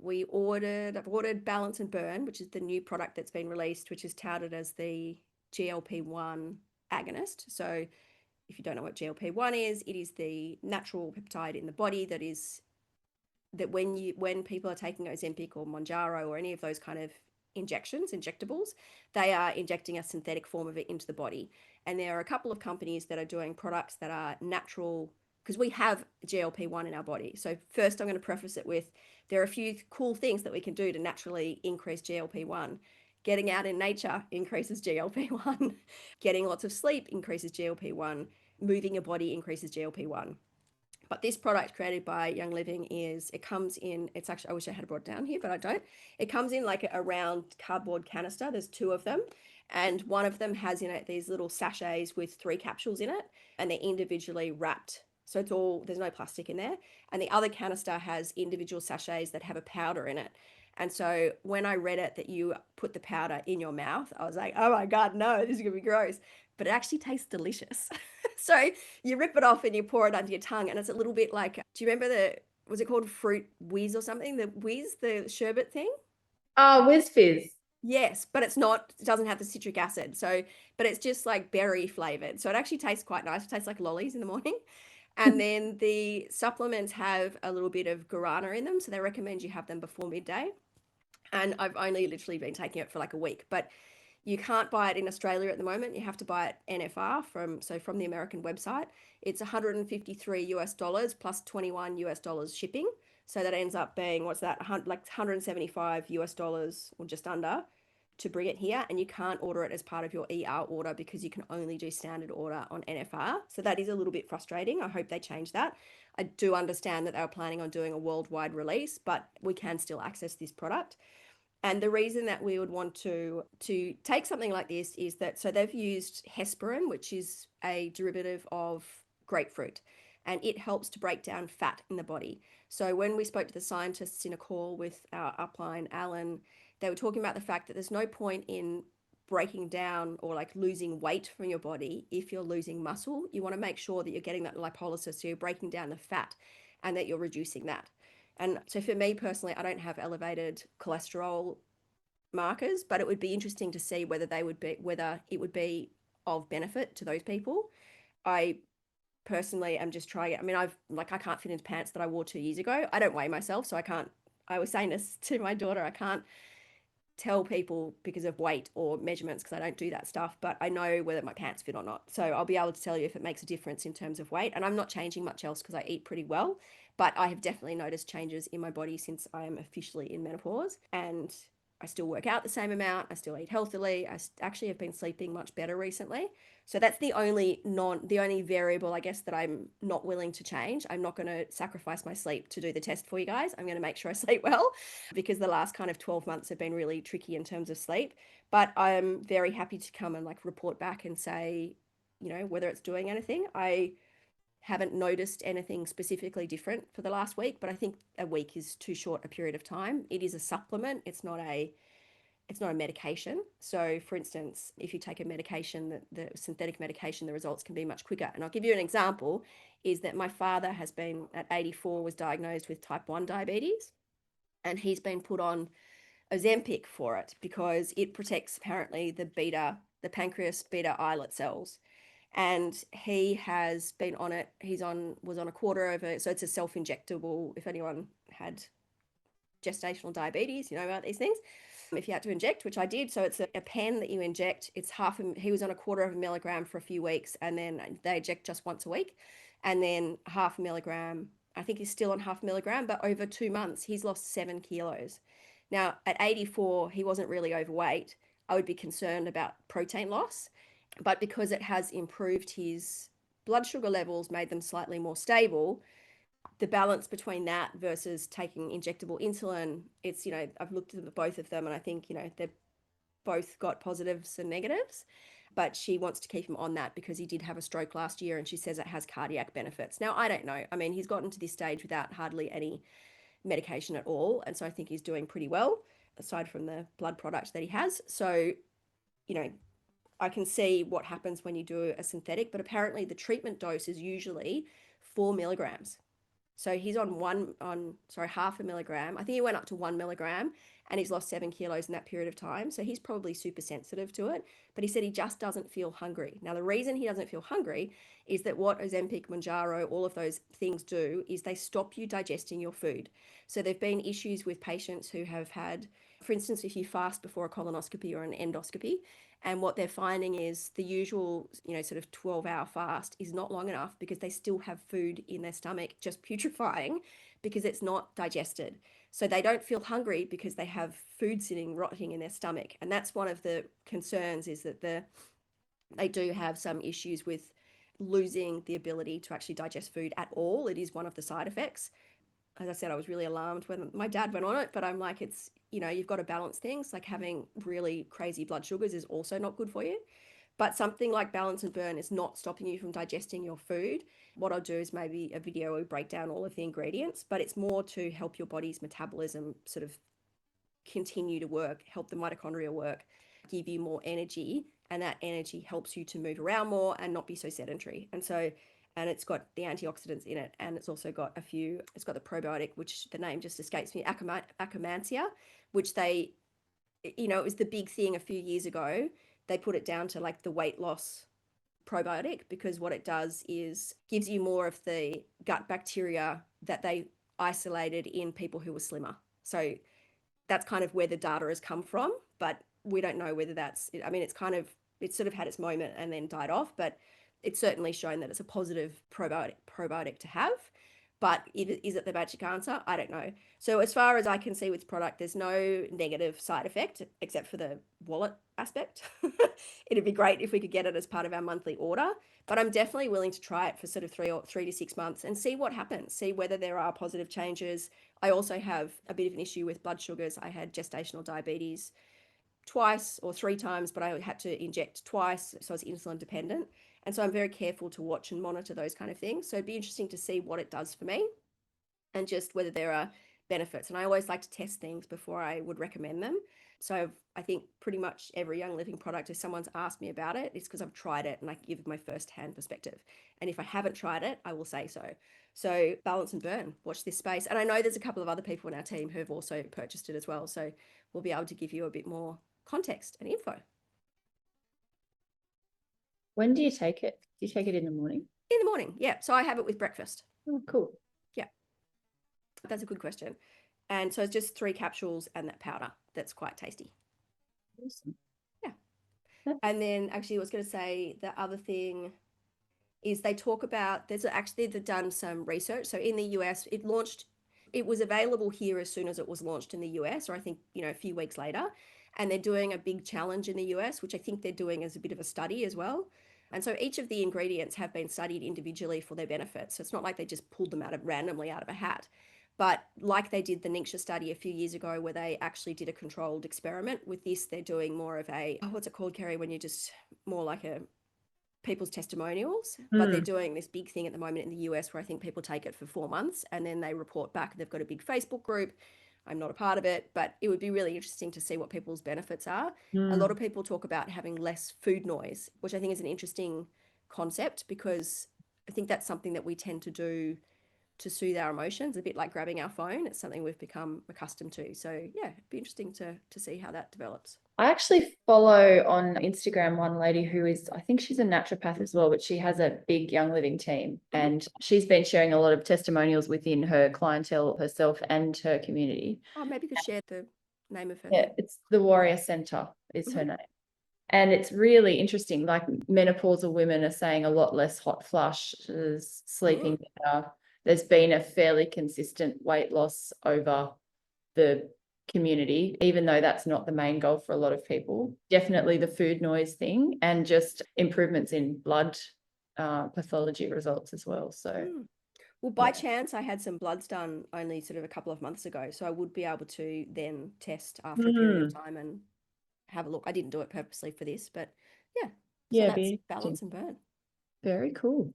I've ordered Balance and Burn, which is the new product that's been released, which is touted as the GLP-1 agonist. So if you don't know what GLP-1 is, it is the natural peptide in the body that when people are taking Ozempic or Mounjaro or any of those kind of injectables, they are injecting a synthetic form of it into the body. And there are a couple of companies that are doing products that are natural, because we have GLP-1 in our body. So first I'm going to preface it with, there are a few cool things that we can do to naturally increase GLP-1. Getting out in nature increases GLP-1. Getting lots of sleep increases GLP-1. Moving your body increases GLP-1. But this product created by Young Living it comes in, it's actually, I wish I had brought it down here, but I don't. It comes in like a round cardboard canister. There's two of them. And one of them has in it these little sachets with 3 capsules in it, and they're individually wrapped. So there's no plastic in there. And the other canister has individual sachets that have a powder in it. And so when I read it that you put the powder in your mouth, I was like, oh my God, no, this is going to be gross. But it actually tastes delicious. So you rip it off and you pour it under your tongue, and it's a little bit like, do you remember was it called Fruit Whiz or something? The Whiz, the sherbet thing? Oh, Whiz Fizz. Yes, but it doesn't have the citric acid. So, but it's just like berry flavored. So it actually tastes quite nice. It tastes like lollies in the morning. And then the supplements have a little bit of guarana in them. So they recommend you have them before midday. And I've only literally been taking it for like a week, but you can't buy it in Australia at the moment. You have to buy it NFR from the American website. It's $153 plus $21 shipping. So that ends up being, what's that? Like $175 or just under to bring it here. And you can't order it as part of your ER order because you can only do standard order on NFR. So that is a little bit frustrating. I hope they change that. I do understand that they were planning on doing a worldwide release, but we can still access this product. And the reason that we would want to take something like this is that, so they've used hesperin, which is a derivative of grapefruit, and it helps to break down fat in the body. So when we spoke to the scientists in a call with our upline, Alan, they were talking about the fact that there's no point in breaking down or like losing weight from your body if you're losing muscle. You want to make sure that you're getting that lipolysis, so you're breaking down the fat and that you're reducing that. And so for me personally, I don't have elevated cholesterol markers, but it would be interesting to see whether it would be of benefit to those people. I personally am just trying it. I mean, I can't fit into pants that I wore 2 years ago. I don't weigh myself, so I was saying this to my daughter, I can't tell people because of weight or measurements because I don't do that stuff, but I know whether my pants fit or not. So I'll be able to tell you if it makes a difference in terms of weight. And I'm not changing much else because I eat pretty well, but I have definitely noticed changes in my body since I am officially in menopause. And I still work out the same amount. I still eat healthily. I actually have been sleeping much better recently. So that's the only variable, I guess, that I'm not willing to change. I'm not going to sacrifice my sleep to do the test for you guys. I'm going to make sure I sleep well because the last kind of 12 months have been really tricky in terms of sleep. But I'm very happy to come and like report back and say, whether it's doing anything. I haven't noticed anything specifically different for the last week, but I think a week is too short a period of time. It is a supplement. It's not a medication. So for instance, if you take a medication, the synthetic medication, the results can be much quicker. And I'll give you an example, is that my father has been at 84, was diagnosed with type 1 diabetes, and he's been put on Ozempic for it because it protects apparently the pancreas beta islet cells. And he has been on it. Was on a quarter of it. So it's a self-injectable. If anyone had gestational diabetes, you know about these things. If you had to inject, which I did, so it's a pen that you inject. It's he was on a quarter of a milligram for a few weeks, and then they inject just once a week, and then half a milligram. I think he's still on half a milligram, but over 2 months, he's lost 7 kilos. Now, at 84, he wasn't really overweight. I would be concerned about protein loss, but because it has improved his blood sugar levels, made them slightly more stable, the balance between that versus taking injectable insulin, it's, I've looked at both of them and I think, they've both got positives and negatives, but she wants to keep him on that because he did have a stroke last year and she says it has cardiac benefits. Now, I don't know. I mean, he's gotten to this stage without hardly any medication at all. And so I think he's doing pretty well aside from the blood product that he has. So, I can see what happens when you do a synthetic, but apparently the treatment dose is usually 4 milligrams. So he's on half a milligram. I think he went up to 1 milligram, and he's lost 7 kilos in that period of time. So he's probably super sensitive to it. But he said he just doesn't feel hungry. Now, the reason he doesn't feel hungry is that what Ozempic, Mounjaro, all of those things do is they stop you digesting your food. So there've been issues with patients who have had, for instance, if you fast before a colonoscopy or an endoscopy, and what they're finding is the usual, sort of 12-hour fast is not long enough because they still have food in their stomach just putrefying because it's not digested. So they don't feel hungry because they have food sitting rotting in their stomach. And that's one of the concerns, is that they do have some issues with losing the ability to actually digest food at all. It is one of the side effects. As I said, I was really alarmed when my dad went on it, but I'm like, it's, you've got to balance things. Like having really crazy blood sugars is also not good for you. But something like balance and burn is not stopping you from digesting your food. What I'll do is maybe a video will break down all of the ingredients, but it's more to help your body's metabolism sort of continue to work, help the mitochondria work, give you more energy, and that energy helps you to move around more and not be so sedentary. And it's got the antioxidants in it, and it's also got it's got the probiotic, which the name just escapes me, Akkermansia, which it was the big thing a few years ago. They put it down to like the weight loss probiotic, because what it does is gives you more of the gut bacteria that they isolated in people who were slimmer. So that's kind of where the data has come from, but we don't know whether it's sort of had its moment and then died off, but it's certainly shown that it's a positive probiotic to have. But is it the magic answer? I don't know. So as far as I can see with product, there's no negative side effect except for the wallet aspect. It'd be great if we could get it as part of our monthly order, but I'm definitely willing to try it for sort of 3 to 6 months and see what happens, see whether there are positive changes. I also have a bit of an issue with blood sugars. I had gestational diabetes twice or 3 times, but I had to inject twice, so I was insulin dependent. And so I'm very careful to watch and monitor those kind of things. So it'd be interesting to see what it does for me and just whether there are benefits. And I always like to test things before I would recommend them. So I think pretty much every Young Living product, if someone's asked me about it, it's because I've tried it and I give my first-hand perspective. And if I haven't tried it, I will say so. So balance and burn, watch this space. And I know there's a couple of other people in our team who have also purchased it as well. So we'll be able to give you a bit more context and info. When do you take it? Do you take it in the morning? In the morning, yeah. So I have it with breakfast. Oh, cool. Yeah, that's a good question. And so it's just 3 capsules and that powder. That's quite tasty. Awesome. Yeah. And then actually I was going to say the other thing is they talk about, they've done some research. So in the US, it was available here as soon as it was launched in the US, or I think, a few weeks later. And they're doing a big challenge in the US, which I think they're doing as a bit of a study as well. And so each of the ingredients have been studied individually for their benefits. So it's not like they just pulled them randomly out of a hat. But like they did the Ningxia study a few years ago, where they actually did a controlled experiment. With this, they're doing more of what's it called, Kerry, when you're just more like people's testimonials, but they're doing this big thing at the moment in the US where I think people take it for 4 months and then they report back. They've got a big Facebook group. I'm not a part of it, but it would be really interesting to see what people's benefits are. A lot of people talk about having less food noise, which I think is an interesting concept, because I think that's something that we tend to do to soothe our emotions, a bit like grabbing our phone. It's something we've become accustomed to. So yeah, it'd be interesting to see how that develops. I actually follow on Instagram one lady who I think she's a naturopath as well, but she has a big Young Living team, and she's been sharing a lot of testimonials within her clientele herself and her community. Oh, maybe you could share the name of her. Yeah, it's the Warrior Center is her name. And it's really interesting. Like menopausal women are saying a lot less hot flushes, sleeping better. There's been a fairly consistent weight loss over the community, even though that's not the main goal for a lot of people. Definitely the food noise thing, and just improvements in blood pathology results as well. So well, by chance I had some bloods done only sort of a couple of months ago, so I would be able to then test after a period of time and have a look. I didn't do it purposely for this, but yeah, so that's balance and burn. Very cool.